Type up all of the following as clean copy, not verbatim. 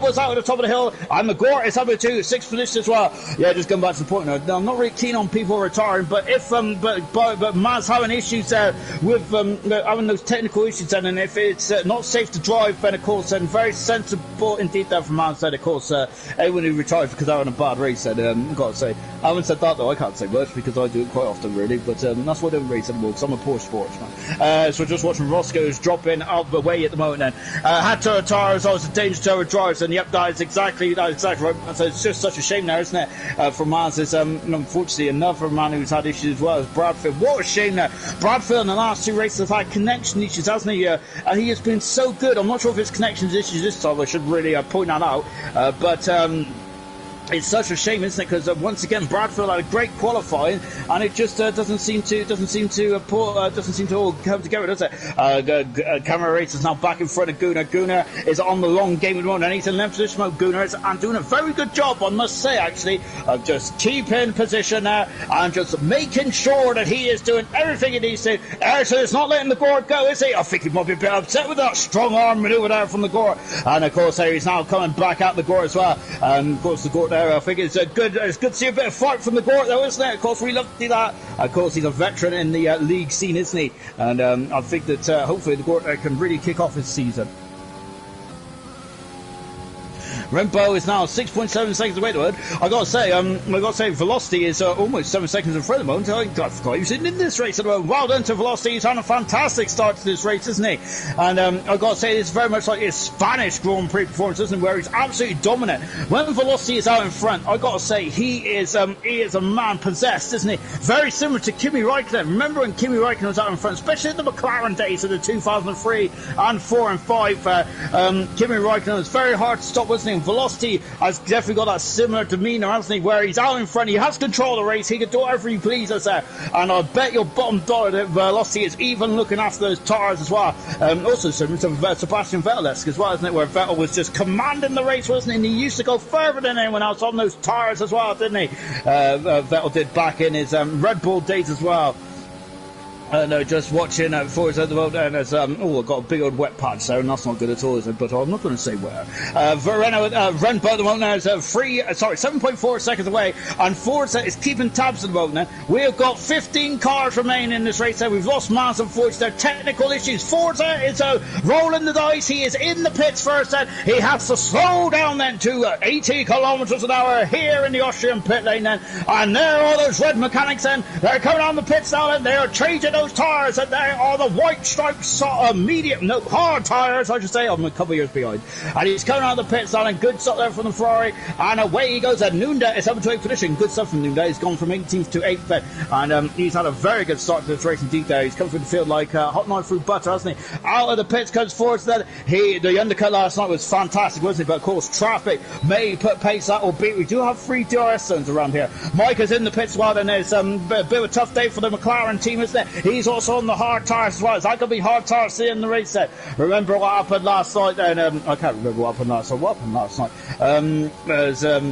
was out at the top of the hill, and Magor is up at 6th position as well. Yeah, just going back to the point now. I'm not really keen on people retiring, but if but Matt's having issues there with having those technical issues, then, and if it's not safe to drive, then of course, then very sensible indeed there from Matt's side. Of course, anyone who retires because they're on a bad race, and I've got to say, I haven't said that though. I can't say much because I do it quite often, really. But that's why I don't race anymore, because I'm a poor sportsman. So we're just watching Roscoe's dropping out the way at the moment. Then had to retire as I was a danger to our drivers. And yep, that is exactly right. So it's just such a shame now, isn't it? For Maz, is unfortunately another man who's had issues as well as Bradfield. What a shame now. Bradfield in the last 2 races has had connection issues, hasn't he? He has been so good. I'm not sure if his connections issues this time. I should really point that out. But it's such a shame, isn't it? Because once again, Bradfield had a great qualifying, and it just doesn't seem to all come together, does it? Camera Race is now back in front of Gunnar. Gunnar is on the long game at the moment, and he's in left position. Gunnar is doing a very good job, I must say, actually, of just keeping position there and just making sure that he is doing everything he needs to. Ayrton is not letting the Gore go, is he? I think he might be a bit upset with that strong arm manoeuvre there from the Gore, and of course, he's now coming back at the Gore as well. Of course, the Gore there. I think it's good to see a bit of fight from the Gort, though, isn't it? Of course, we love to see that. Of course, he's a veteran in the league scene, isn't he? And I think that hopefully the Gort can really kick off his season. Rembo is now 6.7 seconds away to it. I got to say, Velocity is almost 7 seconds in front of the moment. I forgot he was in this race at the moment. Well done to Velocity. He's had a fantastic start to this race, isn't he? And I got to say, it's very much like his Spanish Grand Prix performance, isn't it? Where he's absolutely dominant. When Velocity is out in front, I got to say, he is a man possessed, isn't he? Very similar to Kimi Räikkönen. Remember when Kimi Räikkönen was out in front, especially in the McLaren days of the 2003 and 4 and 5. Kimi Räikkönen was very hard to stop, wasn't he? Velocity has definitely got that similar demeanour, hasn't he, where he's out in front, he has control of the race, he can do whatever he pleases there, and I bet your bottom dollar that Velocity is even looking after those tyres as well. Also similar to Sebastian Vettel-esque as well, isn't it, where Vettel was just commanding the race, wasn't he, and he used to go further than anyone else on those tyres as well, didn't he? Vettel did back in his Red Bull days as well. No, just watching Forza at the moment, and there's I've got a big old wet patch there, and that's not good at all, is it? But I'm not going to say where. Renbo at the moment now is 7.4 seconds away, and Forza is keeping tabs at the moment. Now we have got 15 cars remaining in this race. There, we've lost Mans and Forza. There are technical issues. Forza is rolling the dice. He is in the pits first. Then he has to slow down then to 80 kilometres an hour here in the Austrian pit lane. Then, and there are those red mechanics. Then they're coming on the pits now, and they are changing those tyres, and they are the white stripes, hard tyres, I should say. I'm a couple of years behind. And he's coming out of the pits, and good stuff there from the Ferrari, and away he goes. And Nunda is up to 8th position. Good stuff from Nunda. He's gone from 18th to 8th then, and he's had a very good start to this race indeed there. He's come through the field like hot knife through butter, hasn't he? Out of the pits comes forward. Then the undercut last night was fantastic, wasn't it? But of course, traffic may put pace that, albeit we do have 3 DRS zones around here. Mike is in the pits well, and there's a bit of a tough day for the McLaren team, isn't it? He's also on the hard tyres as well. Is that going to be hard tyres in the race set? Remember what happened last night then? I can't remember what happened last night. What happened last night?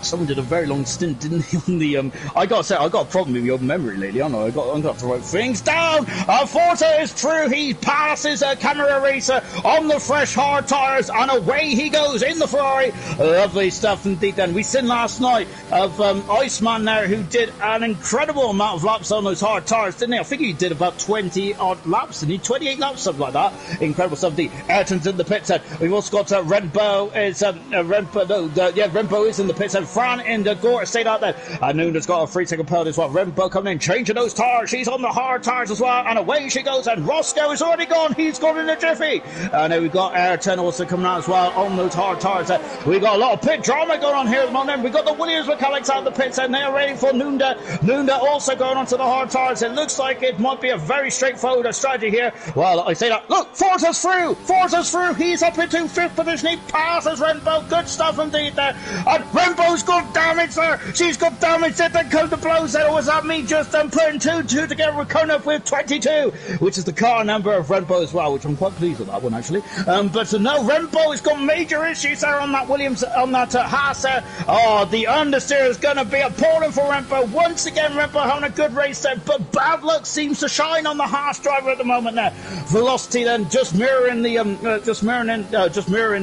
Someone did a very long stint, didn't he, on the... I got to say, I got a problem with your memory lately, I know. I'm going to have to write things down. Forza is through. He passes a Camera Racer on the fresh hard tyres, and away he goes in the Ferrari. Lovely stuff indeed then. We seen last night of Iceman there, who did an incredible amount of laps on those hard tyres, didn't he? I think he did about 20-odd laps, didn't he? 28 laps, something like that. Incredible stuff indeed. Ayrton's in the pits. We've also got Renbo is... Renbo is in the pits. Fran in the Gore stayed out there. And Nunda's got a 3-second penalty as well. Renbo coming in, changing those tyres. She's on the hard tyres as well. And away she goes. And Roscoe is already gone. He's gone in a jiffy. And then we've got Ayrton also coming out as well on those hard tyres. We've got a lot of pit drama going on here at the moment. We've got the Williams mechanics out of the pits, and they're ready for Nunda. Nunda also going onto the hard tyres. It looks like it might be a very straightforward strategy here. Well, I say that. Look, Forza's through. Forza's through. He's up into 5th position. He passes Renbo. Good stuff indeed there. And Renbo's Roscoe's got damage there. She's got damage there. Then comes the blows there. Or was that me just putting 2 together? We're coming up with 22, which is the car number of Rembo as well, which I'm quite pleased with that one, actually. But no, Rembo has got major issues there on that Williams, on that Haas there. Oh, the understeer is going to be appalling for Rembo. Once again, Rembo having a good race there, but bad luck seems to shine on the Haas driver at the moment there. Velocity then just mirroring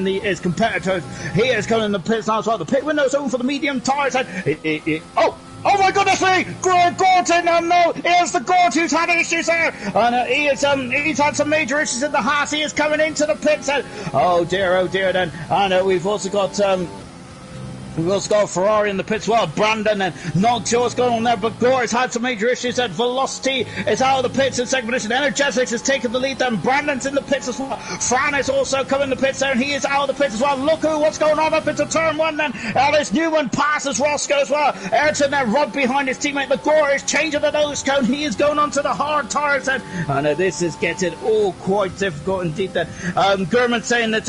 his competitors. He is coming in the pits now as well. The pit window's open for the medium tyres. Oh my goodness me! Gorton, no, it's the Gort who's had issues there, and he's had some major issues in the Haas. He is coming into the pits. Oh dear, then, and we've also got Ferrari in the pits as well. Brandon and not sure what's going on there, but Gore has had some major issues. And Velocity is out of the pits in second position. Energetics has taken the lead. Then Brandon's in the pits as well. Fran is also coming in the pits there, and he is out of the pits as well. Look what's going on up into turn one. Then Alice Newman passes Roscoe as well. Ayrton then right behind his teammate. The Gore is changing the nose cone. He is going on to the hard tires then, and this is getting all quite difficult indeed. Then Gurman saying that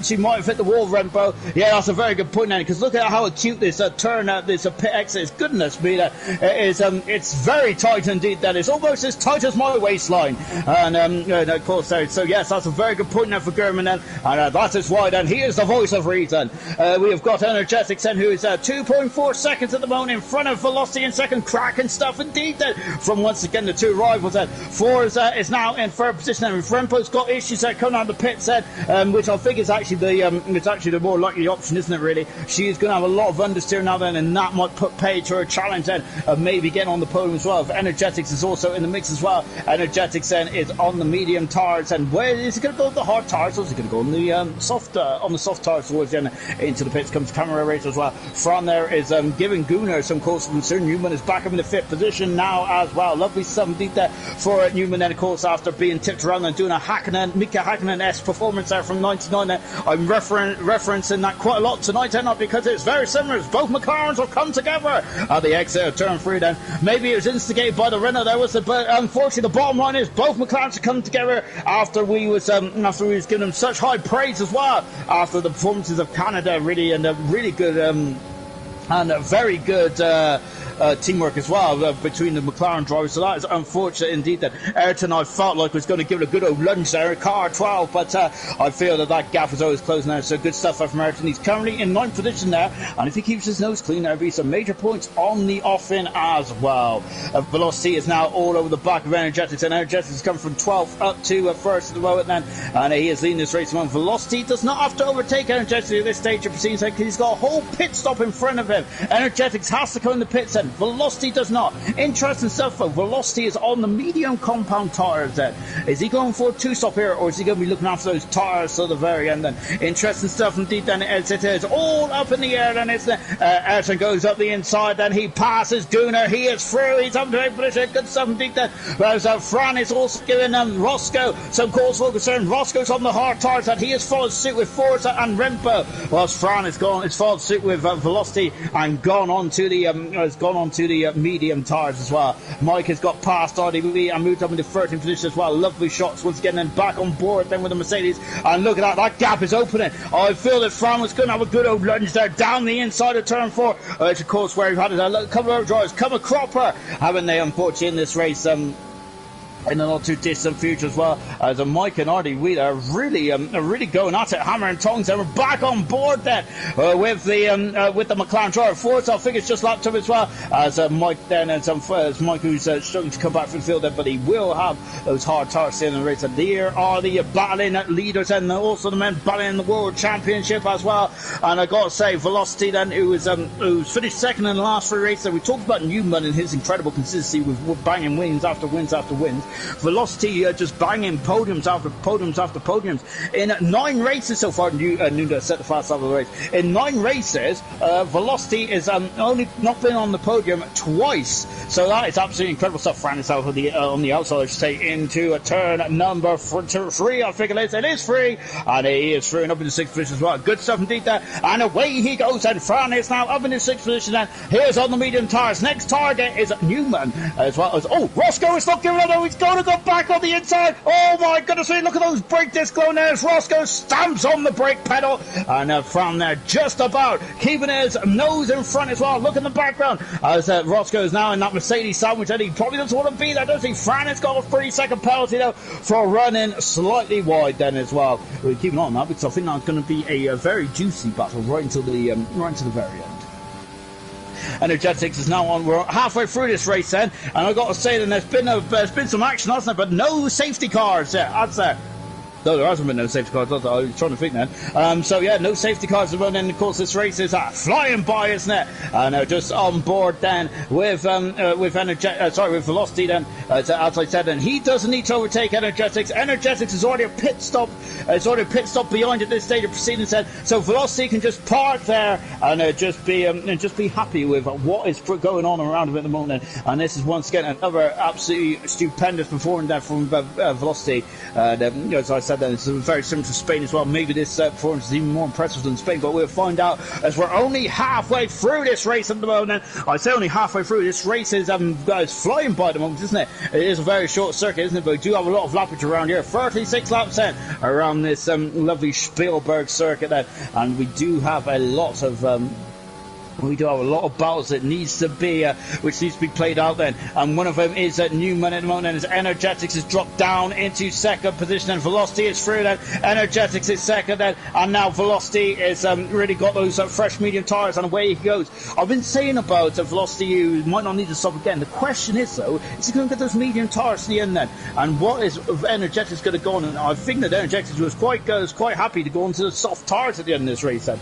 she might have hit the wall, Rembo. Yeah, that's a very good point then, because look at how acute this turn out, this pit exit is. Goodness me, it's very tight indeed. That is almost as tight as my waistline, and of course, so yes, that's a very good point now for Gurman then, and that is why then he is the voice of reason. We have got Energetics then, who is 2.4 seconds at the moment in front of Velocity in second. Cracking stuff indeed then from once again the two rivals then. Four is now in third position, and Rempo's got issues there coming out of the pits then, which I think is actually the more likely option, isn't it really? She is going to have a lot of understeer now then, and that might put Paige to a challenge then of maybe getting on the podium as well. If Energetics is also in the mix as well. Energetics then is on the medium tires, and where is he going to go with the hard tires, or is he going to go on the soft tires towards the end into the pits? Comes Camera Racer as well. From there is giving Gunnar some cause for concern. Newman is back up in the fifth position now as well. Lovely stuff deep there for Newman then, of course, after being tipped around and doing a Mika Hakkinen-esque performance there from 99 there. I'm referencing that quite a lot tonight, not because it's very similar. Both McLarens will come together at the exit of turn 3 then. Maybe it was instigated by the Renault there, but unfortunately the bottom line is both McLarens have come together after we was giving them such high praise as well after the performances of Canada, really, and a really good and a very good teamwork as well between the McLaren drivers. So that is unfortunate indeed that Ayrton, I felt like, was going to give it a good old lunge there at car 12, but I feel that gap is always closed now. So good stuff from Ayrton. He's currently in 9th position now, and if he keeps his nose clean, there'll be some major points on the off-in as well. Velocity is now all over the back of Energetics, and Energetics has come from 12th up to first at the moment then, and he is leading this race along. Velocity does not have to overtake Energetics at this stage of proceedings because he's got a whole pit stop in front of him. Energetics has to come in the pits then. Velocity does not. Interesting stuff though. Velocity is on the medium compound tyres then. Is he going for a two-stop here, or is he going to be looking after those tyres till the very end then? Interesting stuff indeed then, as it is all up in the air then. Ayrton goes up the inside then. He passes Gunnar. He is through. He's up to 8th position. Good stuff indeed then. Whereas Fran is also giving Roscoe some cause for concern. Roscoe's on the hard tyres and he has followed suit with Forza and Rempo, whilst Fran has followed suit with Velocity and gone on to the medium tyres as well. Mike has got past RDB and moved up into 13th position as well. Lovely shots once again and back on board then with the Mercedes, and look at that gap is opening. I feel that Fran was going to have a good old lunge there down the inside of turn 4, which of course where we've had a couple of drivers come a cropper, haven't they, unfortunately, in this race in the not too distant future as well, as Mike and Artie Wheat are really going at it, hammer and tongs, and we're back on board then with the McLaren driver. Forza, I think it's just lapped up as well as Mike then, and as Mike who's struggling to come back from the field then, but he will have those hard tires in the race. And here are the battling leaders and also the men battling the World Championship as well. And I got to say, Velocity then, who's finished second in the last 3 races. We talked about Newman and his incredible consistency with banging wins after wins after wins. Velocity just banging podiums after podiums after podiums. In 9 races so far, Nuno set the fast start of the race. In 9 races, Velocity is only not been on the podium twice. So that is absolutely incredible stuff. Fran is out on the outside, I should say, into a turn number 3. I think it is 3, and he is through and up in the 6th position as well. Good stuff indeed there. And away he goes, and Fran is now up in the 6th position. And here's on the medium tyres. Next target is Newman as well as Roscoe is not giving it. going to go back on the inside. Oh my goodness me, look at those brake discs going there as Roscoe stamps on the brake pedal. And Fran there just about keeping his nose in front as well. Look in the background as Roscoe is now in that Mercedes sandwich, and he probably doesn't want to be there, does he? Fran has got a 3-second penalty though for running slightly wide then as well. We'll keep an eye on that because I think that's going to be a very juicy battle right until the very end. Energetics is now on. We're halfway through this race then, and I've got to say that there's been some action, hasn't there? But no safety cars there. That's there. No, there hasn't been no safety cars. I was trying to think then. So yeah, no safety cars have run in. Of course, this race is flying by, isn't it? And just on board then with Velocity then, as I said, and he doesn't need to overtake Energetics. Energetics is already a pit stop. It's already a pit stop behind at this stage of proceedings then. So Velocity can just park there and just be happy with what is going on around him at the moment. And this is once again another absolutely stupendous performance there from Velocity. As I said, it's very similar to Spain as well. Maybe this performance is even more impressive than Spain, but we'll find out as we're only halfway through this race at the moment. I say only halfway through. This race is flying by the moment, isn't it? It is a very short circuit, isn't it? But we do have a lot of lappage around here. 36 laps in around this lovely Spielberg circuit there, and we do have a lot of battles that which needs to be played out then, and one of them is Newman at the moment, and as Energetics has dropped down into second position, and Velocity is through then. Energetics is second then, and now Velocity is really got those fresh medium tyres, and away he goes. I've been saying about Velocity, you might not need to stop again. The question is though, is he going to get those medium tyres to the end then, and what is Energetics going to go on? And I think that Energetics was quite happy to go onto the soft tyres at the end of this race then.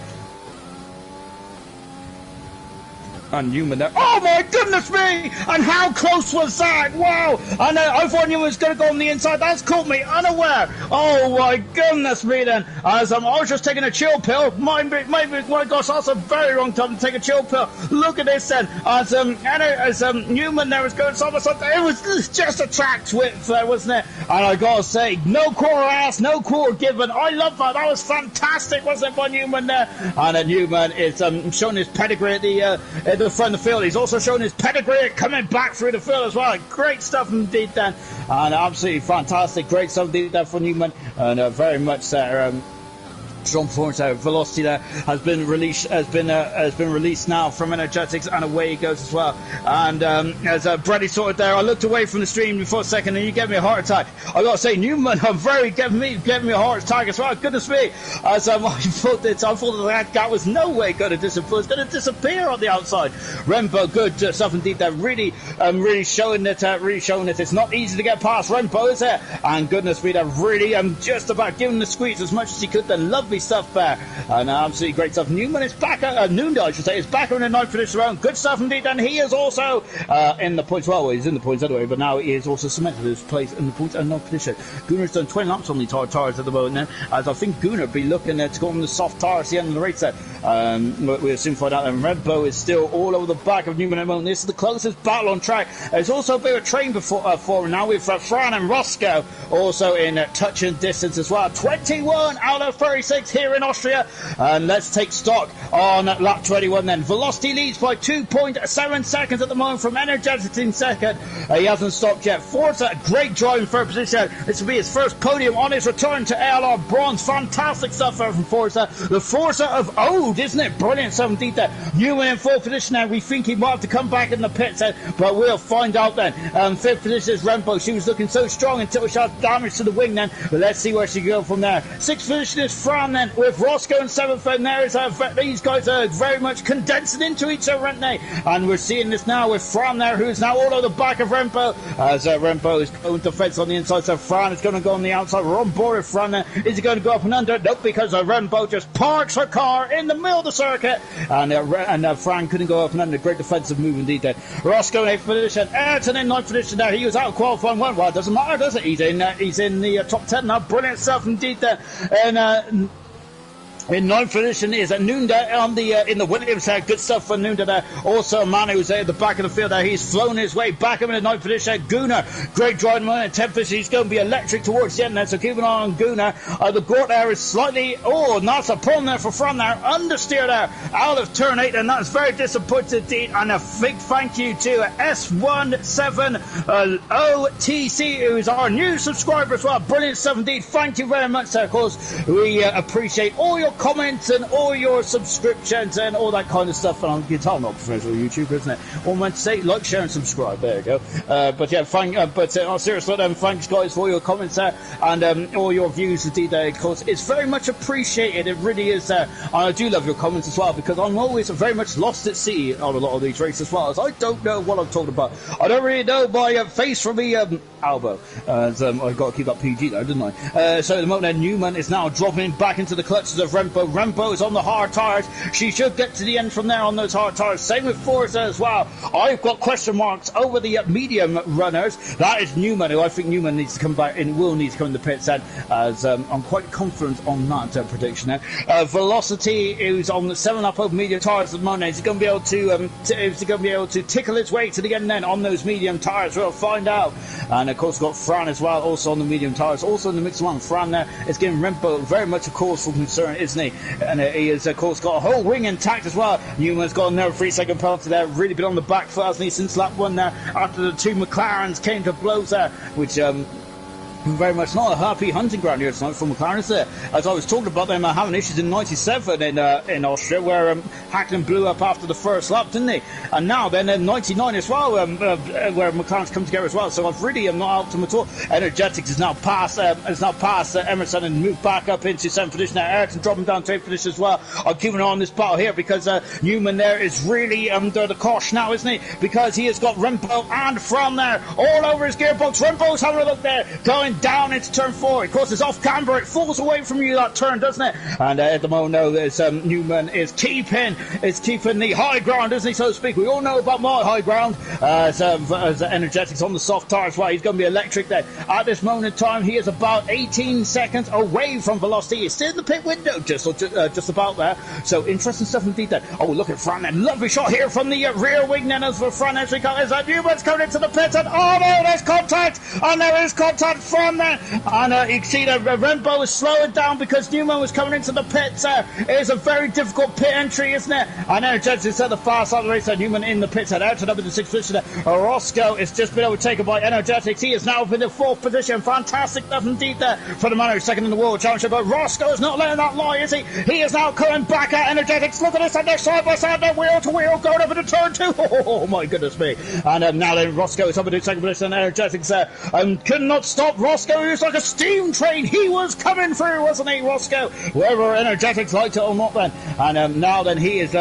And Newman there. Oh my goodness me! And how close was that? Wow! And I thought Newman was going to go on the inside. That's caught me unaware. Oh my goodness me then. As I was just taking a chill pill. My gosh, that's a very wrong time to take a chill pill. Look at this then. As Newman there was going side by side. It was just a track width there, wasn't it? And I gotta say, no quarter asked, no quarter given. I love that. That was fantastic, wasn't it, by Newman there? And Newman is showing his pedigree at the front of the field. He's also shown his pedigree coming back through the field as well. Great stuff indeed then, and absolutely fantastic. Great stuff indeed there for Newman, and very much there. Strong performance there. Velocity there has been released now from Energetics, and away he goes as well. And as Brady sorted there, I looked away from the stream before a second, and you gave me a heart attack. I got to say, Newman, giving me a heart attack as well. Goodness me! As I thought that gap was no way going to disappear. It's going to disappear on the outside. Rembo, good stuff indeed there. Really showing that it's not easy to get past Rembo, is it? And goodness me, they're really just about giving the squeeze as much as he could. Then lovely stuff there, and absolutely great stuff. Newman is back Noonday, I should say, is back on the 9th finish round. Good stuff indeed, and he is also in the points. Well, he's in the points anyway, but now he is also cemented his place in the points and 9th position. Gunnar's done 20 laps on the tyres at the moment then, as I think Gunnar be looking to go on the soft tyres at the end of the race there. We'll soon find out. And Redbow is still all over the back of Newman at the moment. This is the closest battle on track. There's also a bit of a train for now with Fran and Roscoe also in touching distance as well. 21 out of 36 here in Austria, and let's take stock on lap 21 then. Velocity leads by 2.7 seconds at the moment from Energetics in second. He hasn't stopped yet. Forza, great driving third position. This will be his first podium on his return to ALR bronze. Fantastic stuff there from Forza. The Forza of old, isn't it? Brilliant stuff indeed there. Newman in fourth position now. We think he might have to come back in the pits then, but we'll find out then. Fifth position is Rembo. She was looking so strong until she had damage to the wing then, but let's see where she can go from there. Sixth position is Fran then, with Roscoe in seventh, and there is these guys are very much condensing into each other, aren't they? And we're seeing this now with Fran there, who's now all over the back of Rembo, as Rembo is going to fence on the inside, so Fran is going to go on the outside. We're on board with Fran there. Is he going to go up and under? Nope, because Rembo just parks her car in the middle of the circuit, and Fran couldn't go up and under. Great defensive move indeed there. Roscoe in 8th position, Ayrton in 9th position there. He was out qualifying one. Well, it doesn't matter, does it? He's in the top 10 now. Brilliant stuff indeed there. And In ninth position is Nunda on the in the Williams there. Good stuff for Nunda there. Also, Manu who's at the back of the field there. He's flown his way back up in the ninth position. Gunnar, great driving in 10th position. He's going to be electric towards the end there, so keep an eye on Gunnar. The Gort there is slightly, that's a problem there for Fran there. Understeer there out of turn 8, and that's very disappointing indeed. And a big thank you to S170TC, who's our new subscriber as well. Brilliant stuff indeed. Thank you very much there, of course. We appreciate all your comments and all your subscriptions and all that kind of stuff. And I'm not professional YouTuber, isn't it? All meant to say, like, share, and subscribe. There you go. But yeah, seriously, thanks guys for your comments there and all your views indeed. Of course, it's very much appreciated. It really is. And I do love your comments as well, because I'm always very much lost at sea on a lot of these races as well. As I don't know what I'm talking about. I don't really know my face from the elbow. I've got to keep that PG though, didn't I? So at the moment, Newman is now dropping back into the clutches of Rempo. Rempo is on the hard tyres. She should get to the end from there on those hard tyres. Same with Forza as well. I've got question marks over the medium runners. That is Newman, who I think Newman needs to come back and will need to come in the pits then, as I'm quite confident on that prediction there. Velocity, who's on the 7-up over medium tyres at the moment. Is he going to be able to tickle his way to the end then on those medium tyres? We'll find out. And of course, got Fran as well, also on the medium tyres, also in the mixed one. Fran there is giving Rempo very much a cause for concern, isn't he? And he has, of course, got a whole wing intact as well. Newman's got another 3-second penalty there. Really been on the back foot, hasn't he, since lap 1 there, after the two McLarens came to blows there, which very much not a happy hunting ground here tonight for McLaren, there. As I was talking about them having issues in '97 in Austria, where Hackman blew up after the first lap, didn't they? And now then in '99 as well, where McLaren's come together as well. So I've really am not out to them at all. Energetics is now past Emerson and moved back up into 7th position. Now Ayrton dropping down to 8th position as well. I'm keeping an eye on this battle here, because Newman there is really under the cosh now, isn't he? Because he has got Rempo and Fran there all over his gearbox. Rempo's having a look there, going down into turn 4. Of course, it's off camber. It falls away from you, that turn, doesn't it? And at the moment, now, there's Newman is keeping the high ground, isn't he, so to speak? We all know about my high ground. As Energetics on the soft tire as well. He's going to be electric there. At this moment in time, he is about 18 seconds away from Velocity. He's still in the pit window, just about there. So interesting stuff indeed there. Oh, look at Fran then. Lovely shot here from the rear wing then as for Fran entry. Is that Newman's coming into the pit? And oh no, there's contact! And there is contact from there. And you can see that Rempo is slowing down because Newman was coming into the pits. It is a very difficult pit entry, isn't it? And Energetics at the far side of the race. Newman in the pits. And Ayrton up in the 6th position. Roscoe is just been overtaken by Energetics. He is now up in the 4th position. Fantastic stuff indeed there for the man who's second in the World Championship. But Roscoe is not letting that lie, is he? He is now coming back at Energetics. Look at this, and they're side by side, they're wheel to wheel, going over to turn 2. Oh my goodness me. And now then Roscoe is up in the 2nd position. And Energetics could not stop Roscoe. He was like a steam train. He was coming through, wasn't he, Roscoe? Whether Energetics liked it or not then. And now then he is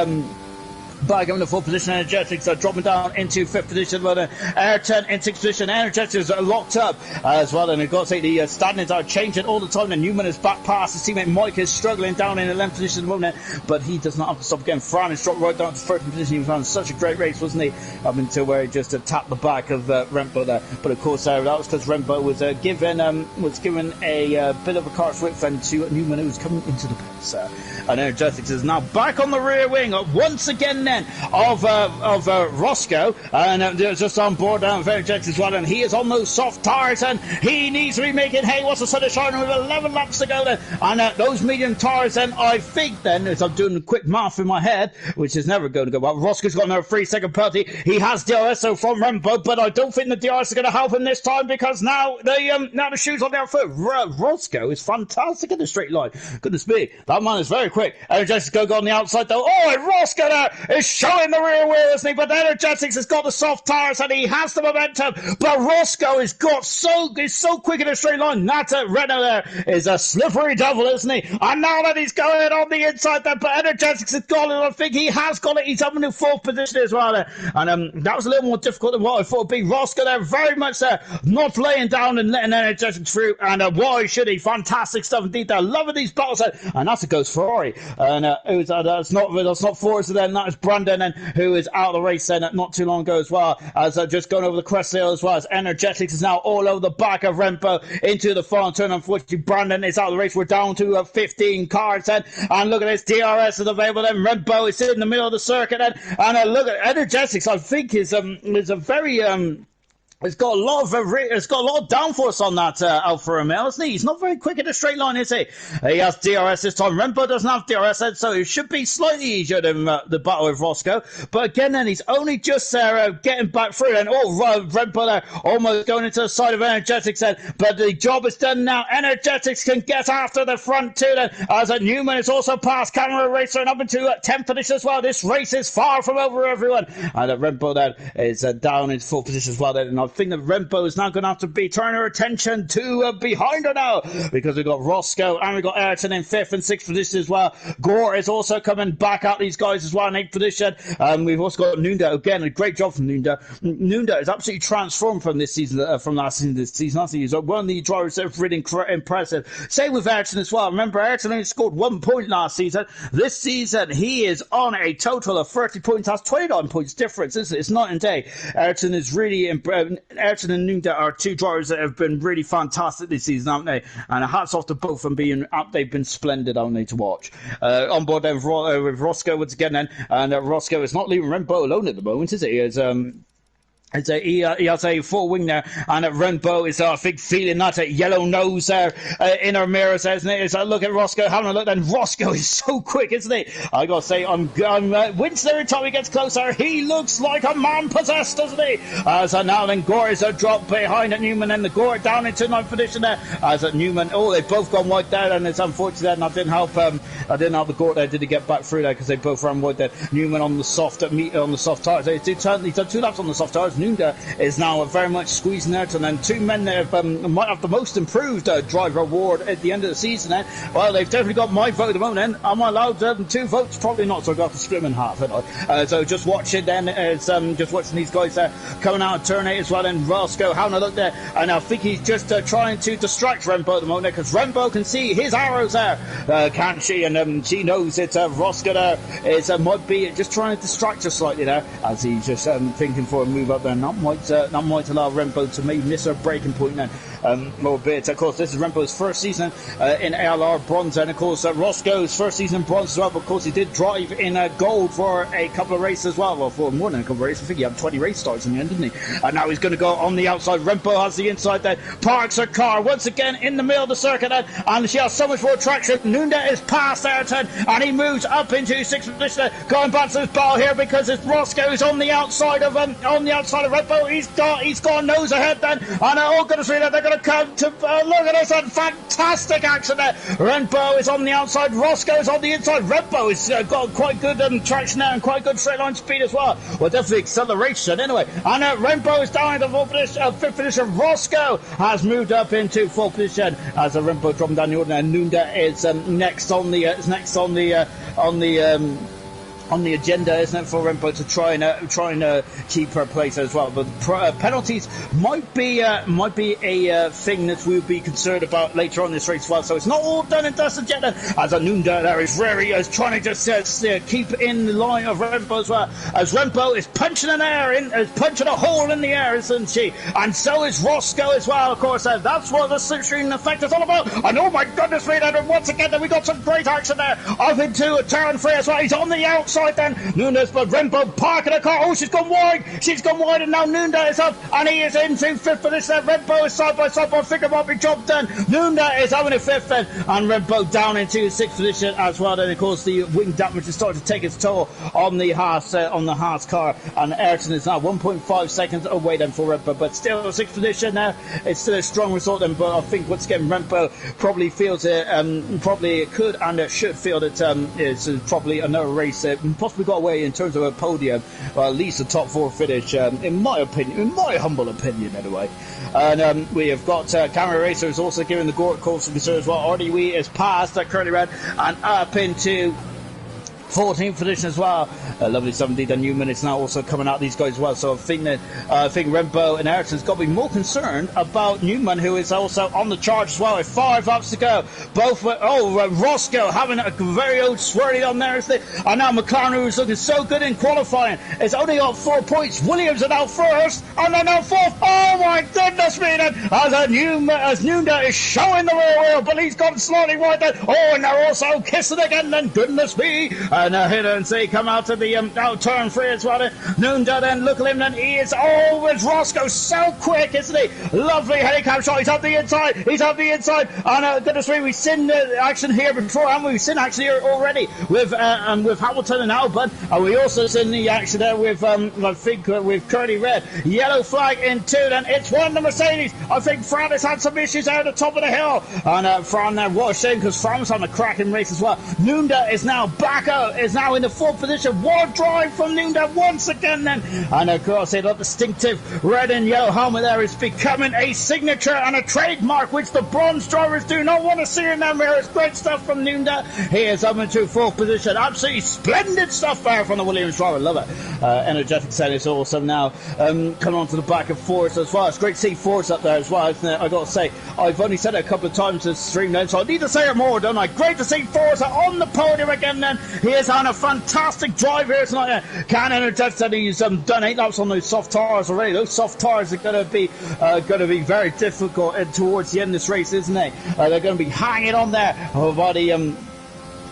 back in the 4th position. Energetics are dropping down into 5th position. But Ayrton in 6th position. Energetics are locked up as well. And we've got to say the standings are changing all the time. And Newman is back past his teammate. Mike is struggling down in the 11th position at the moment, but he does not have to stop again. Fran has dropped right down to 13th position. He was on such a great race, wasn't he? Up until where he just tapped the back of Rempo there. But of course that was because Rempo was given a bit of a car's width and to Newman, who was coming into the pits. And Energetics is now back on the rear wing once again then of Roscoe, and just on board down with Energetics as well, and he is on those soft tyres and he needs to be making hay whilst the sun is shining with 11 laps to go then. And those medium tyres then, I think then, as I'm doing quick math in my head, which is never going to go well, Roscoe's got another 3-second penalty. He has DRS from Rempo, but I don't think the DRS are going to help him this time, because now the shoes on their foot. Roscoe is fantastic in the straight line. Goodness me, that man is very quick. Energetics go on the outside though. Oh, and Roscoe there is showing the rear wheel, isn't he? But Energetics has got the soft tyres and he has the momentum. But Roscoe is so quick in a straight line. That Renault there is a slippery devil, isn't he? And now that he's going on the inside there, but Energetics has got it. I think he has got it. He's up in the 4th position as well there. And that was a little more difficult than what I thought it would be. Roscoe there very much not laying down and letting Energetics through. And why should he? Fantastic stuff indeed. They're loving these battles. And that's a Ghost Ferrari. And that's not Forza then. That is Brandon, and who is out of the race then not too long ago as well, as just going over the crest hill as well, as Energetics is now all over the back of Rempo into the final turn. Unfortunately, Brandon is out of the race. We're down to 15 cars then, and look at this, DRS is available then. Rempo is in the middle of the circuit then, and look at Energetics. I think is a very it's got a lot of downforce on that Alfa Romeo, isn't he? He's not very quick in a straight line, is he? He has DRS this time. Rempo doesn't have DRS, so it should be slightly easier than the battle with Roscoe. But again, then he's only just there getting back through. And Rempo there almost going into the side of Energetics then. But the job is done now. Energetics can get after the front two then. As Newman is also past Camera Racer and up into 10th position as well. This race is far from over, everyone. And Rempo then is down in 4th position as well then. And I think that Rempo is now going to have to be turning her attention to behind her now, because we've got Roscoe and we've got Ayrton in 5th and 6th position as well. Gore is also coming back at these guys as well in 8th position. We've also got Nunda again. A great job from Nunda. Nunda is absolutely transformed from this season, from last season. This season, I think he's one of the drivers that have really impressive. Same with Ayrton as well. Remember, Ayrton only scored 1 point last season. This season, he is on a total of 30 points. That's 29 points difference, isn't it? It's night and day. Ayrton is really Ayrton and Nunda are two drivers that have been really fantastic this season, haven't they? And hats off to both of them they've been splendid, haven't they, to watch. On board then with Roscoe once again then, and Roscoe is not leaving Rempo alone at the moment, is he? He has a full wing there, and Rempo is, I think, feeling that yellow nose there in her mirrors, isn't it? It's look at Roscoe, having a look, and Roscoe is so quick, isn't he? I gotta say, I'm Winston every time he gets closer. He looks like a man possessed, doesn't he? As now then Gore is a drop behind at Newman, and the Gore down into 9th position there. As at Newman, they've both gone wide there, and it's unfortunate, and I didn't help the Gore there. Did he get back through there because they both ran wide there? Newman on the soft tires. He's done 2 laps on the soft tires. Nunda is now very much squeezing out, and then two men that might have the most improved driver award at the end of the season. Then, well, they've definitely got my vote at the moment. Then, am I allowed 2 votes? Probably not. So I've got to split them in half. So just watch it. Then it's just watching these guys coming out of turn 8 as well. And Roscoe having a look there, and I think he's just trying to distract Rempo at the moment, because Rempo can see his arrows there, can't she? And she knows it's Roscoe there might be just trying to distract her slightly there, as he's just thinking for a move up there. That might allow Rempo to maybe miss her breaking point then. More bit. Of course, this is Rempo's first season in ALR bronze, and of course Roscoe's first season bronze as well. But of course, he did drive in gold for a couple of races as well. Well, for more than a couple of races. I think he had 20 race starts in the end, didn't he? And now he's going to go on the outside. Rempo has the inside there. Parks her car once again in the middle of the circuit then, and she has so much more traction. Nunda is past Ayrton, and he moves up into 6th position. Going back to his ball here, because it's Roscoe's on the outside of Rempo. He's gone nose ahead then, and all going to see that they're going to come to look at this, and fantastic action there. Rempo is on the outside, Roscoe is on the inside. Rempo has got quite good traction there and quite good straight line speed as well. Well, definitely acceleration anyway. And Rempo is down in the 5th position. Roscoe has moved up into 4th position as Rempo dropping down the order, and Nunda is next on the agenda, isn't it, for Rempo to try and keep her place as well. But penalties might be a thing that we'll be concerned about later on this race as well. So it's not all done and dusted yet. As Nunda there is trying to just keep in the line of Rempo as well. As Rempo is punching punching a hole in the air, isn't she? And so is Roscoe as well. Of course, that's what the slipstream effect is all about. And oh my goodness me! And once again, we got some great action there. Up into turn 3 as well. He's on the outside then. Nunes, but Rempo parking the car. Oh, she's gone wide, and now Nunda is up, and he is into 5th position. Rempo is side by side, but I think it might be job done. Nunda is having a 5th then, and Rempo down into 6th position as well. Then of course the wing damage is starting to take its toll on the Haas car, and Ayrton is now 1.5 seconds away then for Rempo, but still 6th position there. It's still a strong result then, but I think once again Rempo probably feels it, probably could and should feel that it's probably another race possibly got away in terms of a podium, or at least a top 4 finish, in my humble opinion anyway. And we have got Camera Racer is also giving the Gore course concern as well. RDW is past Curly Red and up into 14th position as well. Lovely stuff indeed. And Newman is now also coming out these guys as well. So I think that Rembo and Ayrton's got to be more concerned about Newman, who is also on the charge as well with 5 laps to go. Both Roscoe having a very old swirly on there. And now McLaren, who's looking so good in qualifying, it's only got 4 points. Williams are now first, and they're now fourth. Oh my goodness me! As Nunda is showing the rear wheel, but he's gone slightly right there. Oh, and they're also kissing again. Then goodness me! And hit and see come out to the out turn 3 as well. Nunda then look at him, and he is with Roscoe so quick, isn't he? Lovely helicopter shot. He's up the inside. And goodness me, we've seen action here before, haven't we? We've seen action here already with Hamilton and Albon, and we also seen the action there with I think with Curly Red. Yellow flag in 2. Then it's one of the Mercedes. I think Fran has had some issues out at the top of the hill, and Fran what a shame, because Fran was on a cracking race as well. Nunda is now back out, is now in the 4th position. What drive from Nunda once again then, and of course that distinctive red and yellow helmet there is becoming a signature and a trademark which the bronze drivers do not want to see in their mirrors. Great stuff from Nunda. He is up into 4th position. Absolutely splendid stuff there from the Williams driver. Love it. Energetic set is awesome now. Coming on to the back of Force as well. It's great to see Force up there as well, isn't it? I got to say, I've only said it a couple of times this stream then, so I need to say it more, don't I? Great to see Forza on the podium again then. He is on a fantastic drive here tonight. Can Energetic said he's done 8 laps on those soft tyres already. Those soft tyres are going to be very difficult towards the end of this race, isn't they? They're going to be hanging on there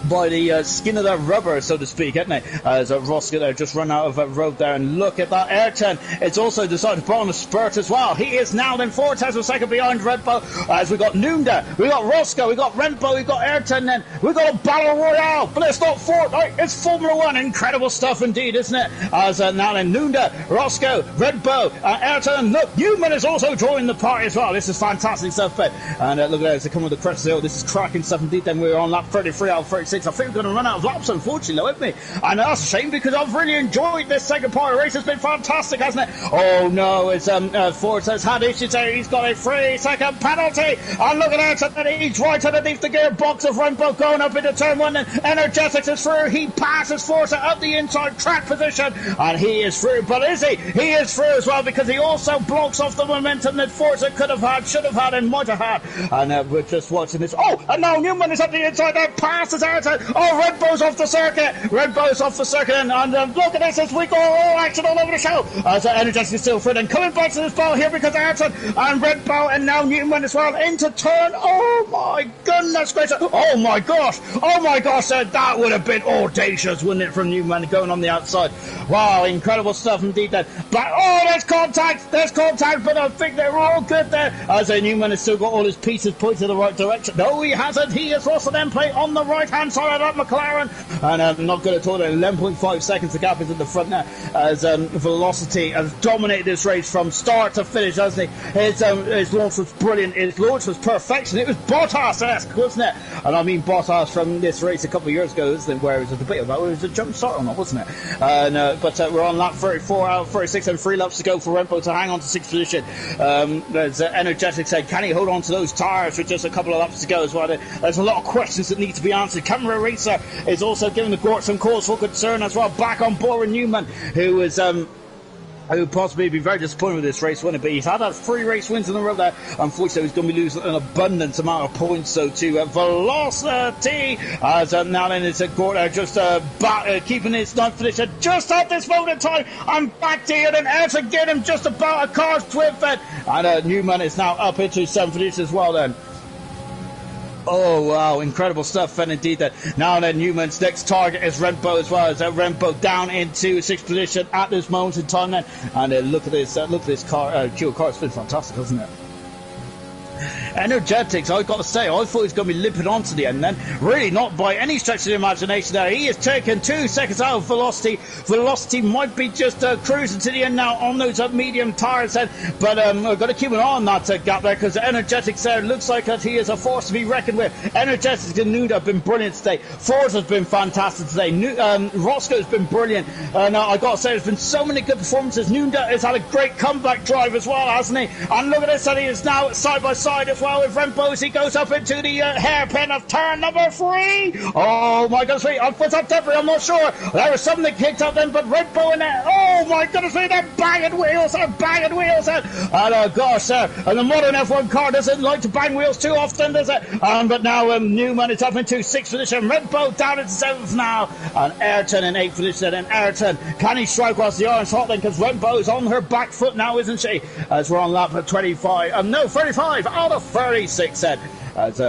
by the skin of that rubber, so to speak, isn't it? As Roscoe there just run out of road there, and look at that. Ayrton, it's also decided to put on a spurt as well. He is now then 4 tenths of a second behind Red Bull, as we got Nunda, we got Roscoe, we got Renbo, we got Ayrton, then we got a battle royale, but it's not Fortnite, it's Formula 1. Incredible stuff indeed, isn't it? As now then Nunda, Roscoe, Renbo, Ayrton, look, Newman is also joining the party as well. This is fantastic stuff, but and look at that as they come with the crest hill. This is cracking stuff indeed. Then we're on lap 33 out of 36. I think we're going to run out of laps, unfortunately, though, isn't we? And that's a shame, because I've really enjoyed this second part of the race. It's been fantastic, hasn't it? Oh no, it's Ford has had issues there. He's got a 3-second penalty. And look at that, he's right underneath the gearbox of Renbo going up into turn 1. And Energetics is through. He passes Forza up the inside track position, and he is through. But is he? He is through as well, because he also blocks off the momentum that Forza could have had, should have had, and might have had. And we're just watching this. Oh, and now Newman is up the inside there, passes Ayrton. Oh, Red Bull's off the circuit. Red Bull's off the circuit, and look at this as we go all action all over the show. As Energetic is still through, and coming back to this ball here because Ayrton and Red Bull, and now Newman as well into turn. Oh my goodness gracious! Oh my gosh! That would have been audacious, wouldn't it, from Newman going on the outside? Wow, incredible stuff indeed. Then, but there's contact, but I think they're all good there. As Newman has still got all his pieces pointed in the right direction. No, he hasn't. He has lost an end plate on the right hand side of that McLaren, and not good at all. 11.5 seconds the gap is at the front now, as Velocity has dominated this race from start to finish, hasn't he? His launch was brilliant. His launch was perfection. It was Bottas-esque, wasn't it? And I mean Bottas from this race a couple of years ago, isn't it? Where it was a debate about whether it was a jump start or not, wasn't it? But we're on lap 34 out of 36, and 3 laps to go for Renbo to hang on to 6th position. There's Energetic said, can he hold on to those tyres with just a couple of laps to go as well? There's a lot of questions that need to be answered. Camera Racer is also giving the court some cause for concern as well. Back on board with Newman, who is who would possibly be very disappointed with this race, wouldn't it? But he's had 3 race wins in a row there. Unfortunately, he's going to be losing an abundant amount of points, so to Velocity, as now then it's Gordon just keeping his 9th position just at this moment in time. I'm back to here, and Ayrton get him just about a car's width, and Newman is now up into 7th position as well then. Oh wow, incredible stuff, and indeed that now then Newman's next target is Renbo as well, as Renbo down into 6th position at this moment in time then, and look at this car, Q car, it's been fantastic, hasn't it? Energetics, I've got to say, I thought he was going to be limping on to the end then. Really not by any stretch of the imagination there. He is taking 2 seconds out of Velocity. Velocity might be just cruising to the end now on those medium tyres then. But we've got to keep an eye on that gap there, because Energetics there looks like that he is a force to be reckoned with. Energetics and Nuda have been brilliant today. Forza has been fantastic today. Roscoe's been brilliant. Now I've got to say, there's been so many good performances. Nuda has had a great comeback drive as well, hasn't he? And look at this, and he is now side by side inside as well with Rempo as he goes up into the hairpin of turn number 3. Oh my goodness me, what's up debris, I'm not sure. There was something that kicked up then, but Rempo in there, oh my goodness me, they're banging wheels, and oh gosh, and the modern F1 car doesn't like to bang wheels too often, does it? But now Newman is up into 6th position, Rempo down into 7th now, and Ayrton in 8th position, and Ayrton, can he strike across the orange hot then, because Rempo is on her back foot now, isn't she? As we're on lap 25, no, 35 out of 36 then, as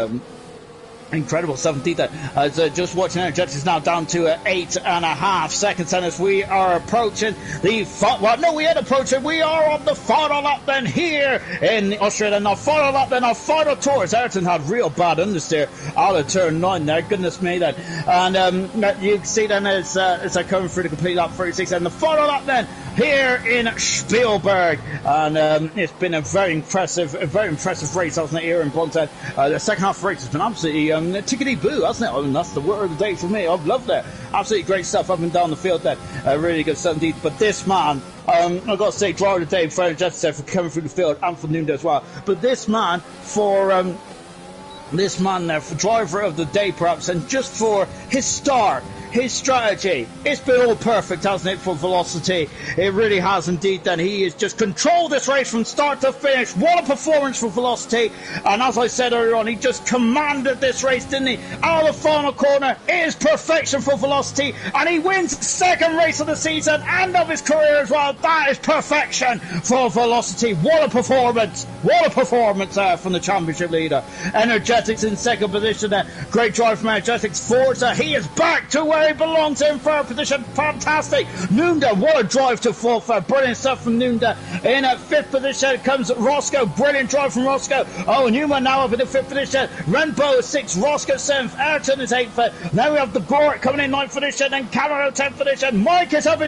incredible 17th then. As just watching our judges now down to 8.5 seconds, and as we are approaching the we are on the final lap then here in Austria, and our final lap then, our final tour, as Ayrton had real bad understeer out of turn 9 there, goodness me then, and you can see then as I come through the complete lap 36 and the final lap then here in Spielberg, and it's been a very impressive race, hasn't it, here in Blonstead. The second half of the race has been absolutely tickety-boo, hasn't it? I mean, that's the word of the day for me. I've loved it. Absolutely great stuff up and down the field there. Really good stuff indeed. But this man, I've got to say, driver of the day, Fred Jester, for coming through the field, and for Nunda as well. But this man, for driver of the day perhaps, and just for his start, his strategy, it's been all perfect, hasn't it, for Velocity? It really has indeed. Then he has just controlled this race from start to finish. What a performance for Velocity, and as I said earlier on, he just commanded this race, didn't he? Out of the final corner, it is perfection for Velocity, and he wins second race of the season and of his career as well. That is perfection for Velocity. What a performance from the championship leader. Energetics in second position there. Great drive from Energetics. Forza, he is back to where he belongs in third position. Fantastic. Nunda, what a drive to fourth. Brilliant stuff from Nunda. In fifth position comes Roscoe. Brilliant drive from Roscoe. Oh, Newman now up in the fifth position. Renbo is sixth. Roscoe seventh. Ayrton is eighth. Now we have the Goric coming in ninth position, and Camaro 10th position. Mike is up in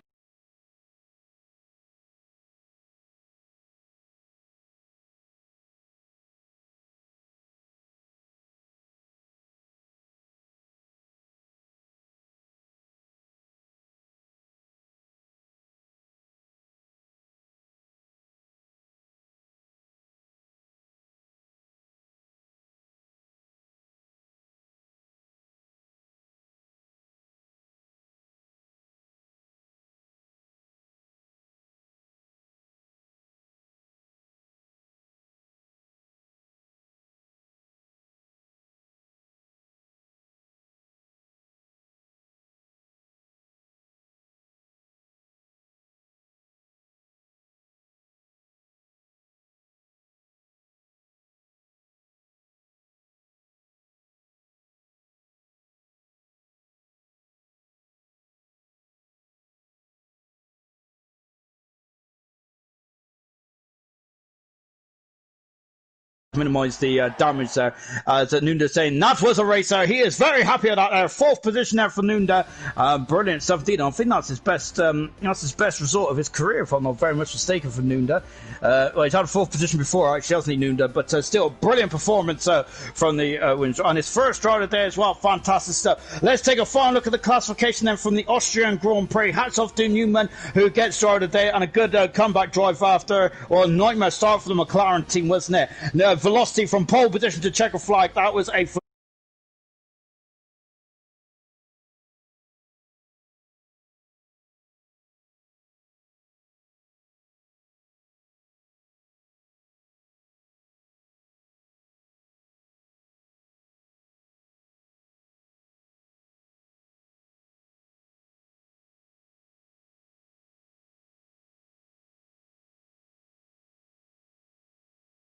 minimise the damage there. As Nunda saying that was a racer. He is very happy at that. Fourth position there for Nunda. Brilliant stuff indeed. I think that's his best result of his career, if I'm not very much mistaken, for Nunda. Well, he's had a fourth position before, actually, hasn't he, Nunda? But still, brilliant performance from the wins. On his first rider there as well, fantastic stuff. Let's take a final look at the classification then from the Austrian Grand Prix. Hats off to Newman, who gets started there, and a good comeback drive after, well, a nightmare start for the McLaren team, wasn't it? Velocity from pole position to checker flag. That was a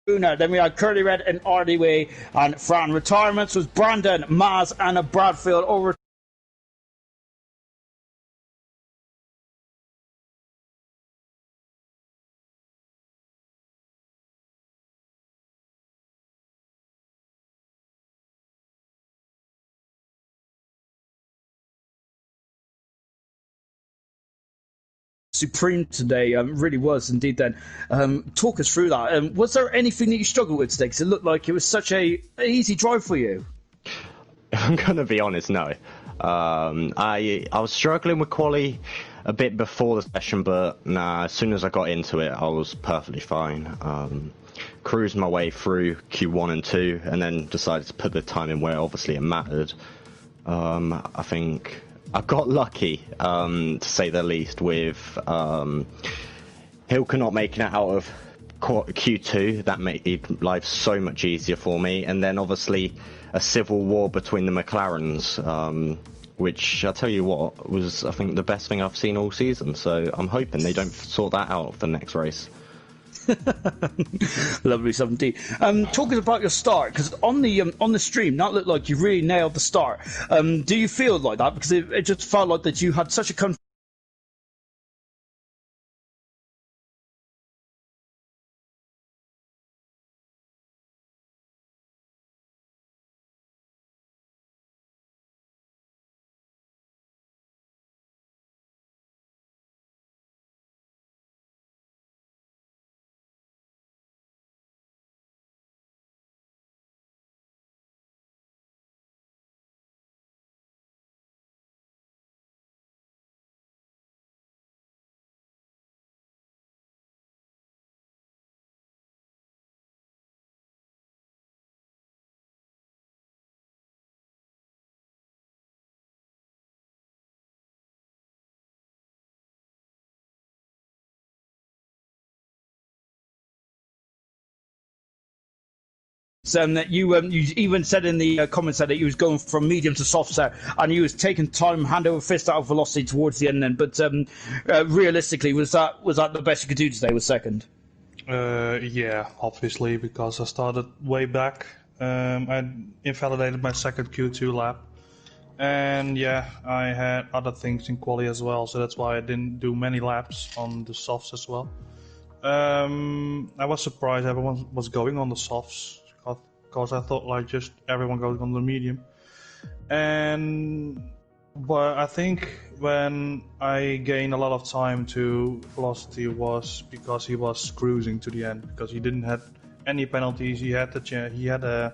then we had Curly Red and Ardyway and Fran. Retirements was Brandon, Maz and a Bradfield. Over supreme today, really was indeed. Then talk us through that. Was there anything that you struggled with today? Because it looked like it was such a easy drive for you. I'm gonna be honest, no. I was struggling with quali. a bit before the session, but nah, as soon as I got into it, I was perfectly fine. Cruised my way through Q1 and 2, and then decided to put the time in where obviously it mattered. I think I got lucky, to say the least, with Hilke not making it out of Q2. That made life so much easier for me, and then obviously a civil war between the McLarens, which I tell you what was, I think, the best thing I've seen all season. So I'm hoping they don't sort that out for the next race. Lovely stuff indeed. Talking about your start, because on the stream, that looked like you really nailed the start. Do you feel like that? Because it just felt like that you had such a that you even said in the comments that you was going from medium to soft set, and you was taking time hand over fist out of velocity towards the end. Then, but realistically, was that the best you could do today? Was second? Yeah, obviously, because I started way back. I invalidated my second Q2 lap, and yeah, I had other things in quali as well, so that's why I didn't do many laps on the softs as well. I was surprised everyone was going on the softs, because I thought like just everyone going on the medium. But I think when I gained a lot of time to velocity was because he was cruising to the end, because he didn't have any penalties. He had the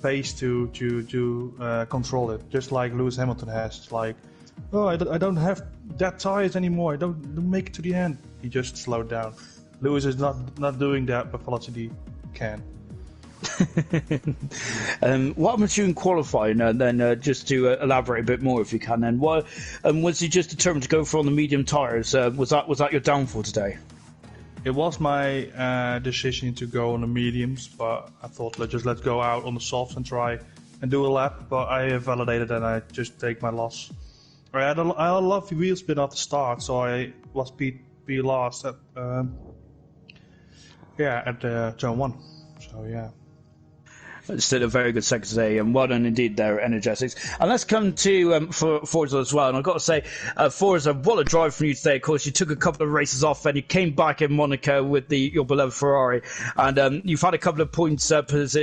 pace to control it, just like Lewis Hamilton has. Like, oh, I don't have that tires anymore. I don't make it to the end. He just slowed down. Lewis is not doing that, but velocity can. What happened to you in qualifying? Then just to elaborate a bit more, if you can. Then, was he just determined to go for on the medium tires? Was that your downfall today? It was my decision to go on the mediums, but I thought let's go out on the softs and try and do a lap. But I validated and I just take my loss. I had a lovely wheel spin at the start, so I was P last at turn 1. So yeah. Still a very good second today, and well done indeed there, Energetics. And let's come to Forza as well. And I've got to say, Forza, what a drive from you today. Of course, you took a couple of races off, and you came back in Monaco with your beloved Ferrari, and you've had a couple of points, finishes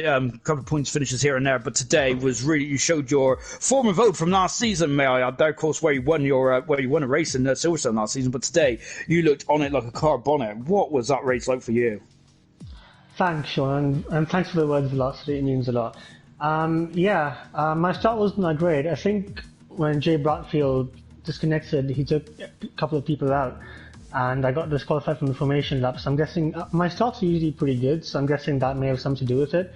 here and there. But today was really, you showed your form of vote from last season. May I add there, of course, where you won a race in Silverstone last season. But today, you looked on it like a car bonnet. What was that race like for you? Thanks, Sean, and thanks for the words velocity. It means a lot. My start wasn't that great. I think when Jay Bradfield disconnected, he took a couple of people out, and I got disqualified from the formation lap. So I'm guessing my starts are usually pretty good, so I'm guessing that may have something to do with it.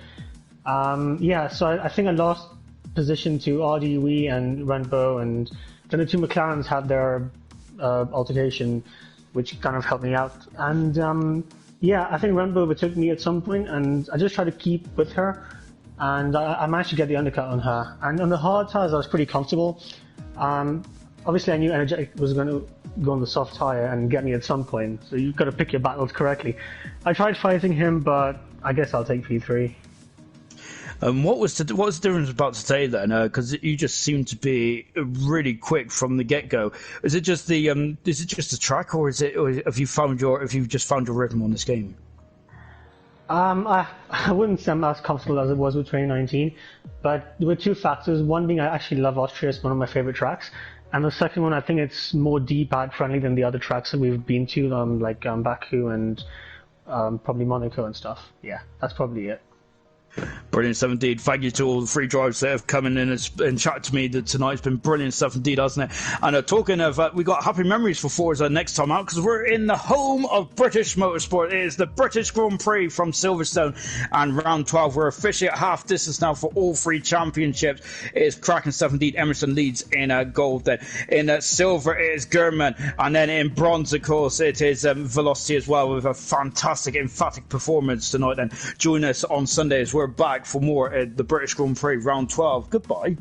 So I think I lost position to RDUE and Renbo, and then the two McLarens had their altercation, which kind of helped me out. And I think Renbo overtook me at some point, and I just tried to keep with her, and I managed to get the undercut on her. And on the hard tires, I was pretty comfortable. Obviously, I knew Energetic was going to go on the soft tire and get me at some point, so you've got to pick your battles correctly. I tried fighting him, but I guess I'll take P3. What was the difference about today then? Because you just seemed to be really quick from the get go. Is it just the track, or have you just found your rhythm on this game? I wouldn't say I'm as comfortable as it was with 2019, but there were two factors. One being I actually love Austria; it's one of my favorite tracks, and the second one, I think it's more D-pad friendly than the other tracks that we've been to, like Baku and probably Monaco and stuff. Yeah, that's probably it. Brilliant stuff indeed. Thank you to all the free drivers that have come in and chatted to me tonight. It's been brilliant stuff indeed, hasn't it? And talking of, we got happy memories for Forza next time out, because we're in the home of British motorsport. It is the British Grand Prix from Silverstone, and round 12. We're officially at half distance now for all three championships. It is cracking stuff indeed. Emerson leads in gold. Then in silver it is Gurman, and then in bronze, of course, it is Velocity as well, with a fantastic, emphatic performance tonight. Then join us on Sunday as we're back for more at the British Grand Prix round 12. Goodbye.